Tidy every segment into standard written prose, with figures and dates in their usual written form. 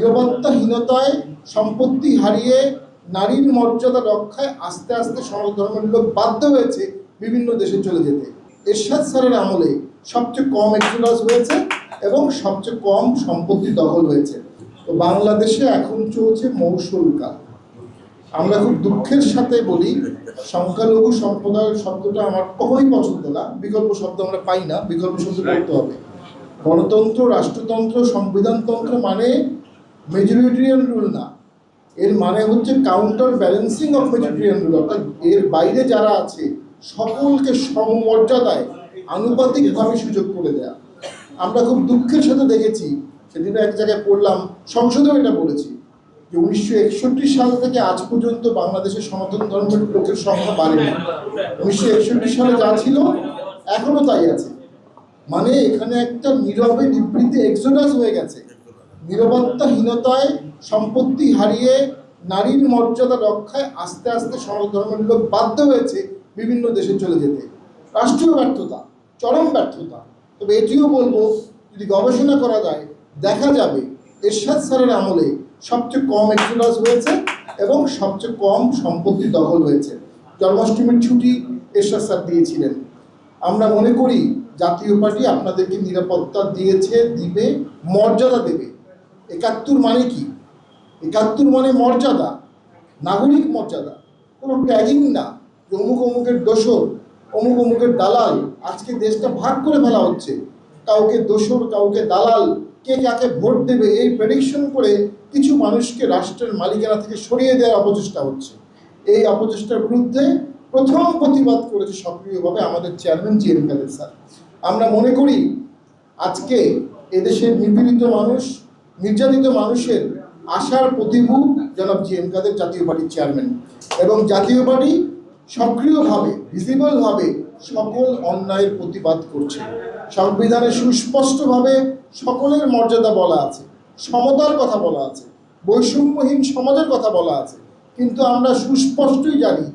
নিরাপত্তাহীনতায় সম্পত্তি হারিয়ে নারীর মর্যাদা রক্ষায় আস্তে আস্তে সনাতন ধর্মের লোক বাধ্য হয়েছে বিভিন্ন দেশে চলে যেতে। এরশাদ স্যারের আমলে সবচেয়ে কম এক্সোডাস হয়েছে এবং সবচেয়ে কম সম্পত্তি দখল হয়েছে। তো বাংলাদেশে এখন চলছে মৌসুল কাল। আমরা খুব দুঃখের সাথে বলি, সংখ্যালঘু সম্প্রদায়ের শব্দটা আমার কখনোই পছন্দ না, বিকল্প শব্দ আমরা পাই না, বিকল্প শব্দ করতে হবে। গণতন্ত্র, রাষ্ট্রতন্ত্র, সংবিধানতন্ত্র মানে মেজরিটেরিয়ান রুল না, এর মানে হচ্ছে counter balancing of majoritarian rule. অর্থাৎ এর বাইরে যারা আছে সকলকে সমমর্যাদায় আনুপাতিকভাবে সুযোগ করে দেয়া। আমরা খুব দুঃখের সাথে দেখেছি, সেদিন এক জায়গায় পড়লাম, সংসদেও এটা বলেছি, যে 1961 সাল থেকে আজ পর্যন্ত বাংলাদেশে সনাতন ধর্মের লোকের সংখ্যা বাড়েনি। 1961 সালে যা ছিল এখনো তাই আছে। মানে এখানে একটা নীরবে নিবৃত্তি এক্সোডাস হয়ে গেছে। নিরাপত্তাহীনতায় সম্পত্তি হারিয়ে নারীর মর্যাদা রক্ষায় আস্তে আস্তে সনাতন ধর্মের লোক বাধ্য হয়েছে বিভিন্ন দেশে চলে যেতে। রাষ্ট্রীয় ব্যর্থতা, চরম ব্যর্থতা। তবে এটিও বলবো, যদি গবেষণা করা যায় দেখা যাবে এরশাদ স্যারের আমলে সবচেয়ে কম এক্সোডাস হয়েছে এবং সবচেয়ে কম সম্পত্তি দখল হয়েছে। জন্মাষ্টমীর ছুটি এরশাদ স্যার দিয়েছিলেন। আমরা মনে করি জাতীয় পার্টি আপনাদেরকে নিরাপত্তা দিয়েছে, দিবে, মর্যাদা দেবে। ৭১ মানে কি? ৭১ মানে মর্যাদা, নাগরিক মর্যাদা, কোনো ট্যাগিং না যে অমুক অমুকের দোসর, অমুক অমুকের দালাল। আজকে দেশটা ভাগ করে ফেলা হচ্ছে, কাউকে দোসর, কাউকে দালাল, কে কাকে ভোট দেবে এই প্রেডিকশন করে কিছু মানুষকে রাষ্ট্রের মালিকানা থেকে সরিয়ে দেওয়ার অপচেষ্টা হচ্ছে। এই অপচেষ্টার বিরুদ্ধে প্রথম প্রতিবাদ করেছে সক্রিয়ভাবে আমাদের চেয়ারম্যান জি এম কাদের স্যার। আমরা মনে করি আজকে এদেশের নিপীড়িত মানুষ, নির্যাতিত মানুষের আশার প্রতিভূ জনাব জি এম কাদের জাতীয় পার্টির চেয়ারম্যান, এবং জাতীয় পার্টি সক্রিয়ভাবে, ভিজিবলভাবে সকল অন্যায়ের প্রতিবাদ করছে। সংবিধানে সুস্পষ্টভাবে সকলের মর্যাদা বলা আছে, সমতার কথা বলা আছে, বৈষম্যহীন সমাজের কথা বলা আছে, কিন্তু আমরা সুস্পষ্টই জানি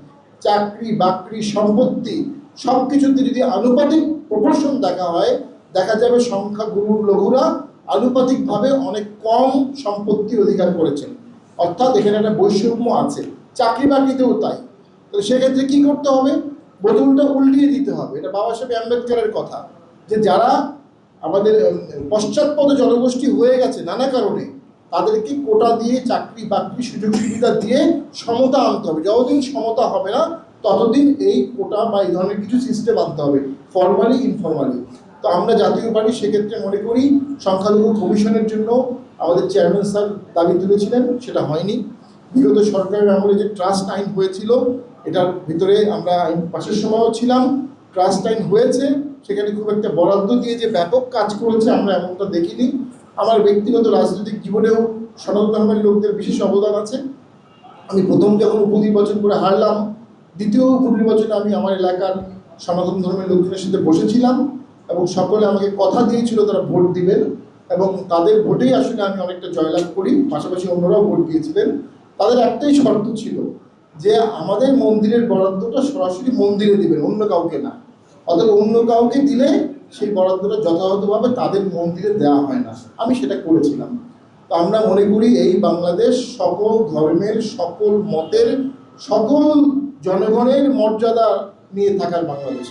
চাকরি বাকরি সম্পত্তি সব কিছুতে যদি আনুপাতিক প্রপোর্শন দেখা হয়, দেখা যাবে সংখ্যাগুরুর লঘুরা আনুপাতিকভাবে অনেক কম সম্পত্তি অধিকার করেছেন। অর্থাৎ এখানে একটা বৈষম্য আছে, চাকরি বাকরিতেও তাই। তো সেক্ষেত্রে কী করতে হবে? বোতলটা উল্টিয়ে দিতে হবে। এটা বাবা সাহেব আম্বেদকরের কথা, যে যারা আমাদের পশ্চাৎপদ জনগোষ্ঠী হয়ে গেছে নানা কারণে, তাদেরকে কোটা দিয়ে চাকরি বাকরি সুযোগ সুবিধা দিয়ে সমতা আনতে হবে। যতদিন সমতা হবে না ততদিন এই কোটা বা এই ধরনের কিছু সিস্টেম আনতে হবে, ফর্মালি ইনফর্মালি। তো আমরা জাতীয় পার্টি সেক্ষেত্রে মনে করি সংখ্যালঘু কমিশনের জন্য আমাদের চেয়ারম্যান স্যার দাবি তুলেছিলেন, সেটা হয়নি। বিগত সরকারের আমলে যে ট্রাস্ট আইন হয়েছিল, এটার ভিতরে আমরা আইন পাশের সময়ও ছিলাম। ট্রাস্ট আইন হয়েছে, সেখানে খুব একটা বরাদ্দ দিয়ে যে ব্যাপক কাজ করেছে আমরা এমনটা দেখিনি। আমার ব্যক্তিগত রাজনৈতিক জীবনেও সনাতন ধর্মের লোকদের বিশেষ অবদান আছে। আমি প্রথম যখন উপনির্বাচন করে হারলাম, দ্বিতীয় উপনির্বাচনে আমি আমার এলাকার সনাতন ধর্মের লোকজনের সাথে বসেছিলাম এবং সকলে আমাকে কথা দিয়েছিল তারা ভোট দিবেন, এবং তাদের ভোটেই আসলে আমি অনেকটা জয়লাভ করি। পাশাপাশি অন্যরাও ভোট দিয়েছিলেন। তাদের একটাই শর্ত ছিল যে আমাদের মন্দিরের বরাদ্দটা সরাসরি মন্দিরে দিবেন, অন্য কাউকে না। অর্থাৎ অন্য কাউকে দিলে সেই বরাদ্দটা যথাযথভাবে তাদের মন্দিরে দেওয়া হয় না। আমি সেটা করেছিলাম। তো আমরা মনে করি এই বাংলাদেশ সকল ধর্মের, সকল মতের, সকল জনগণের মর্যাদা নিয়ে থাকার বাংলাদেশ।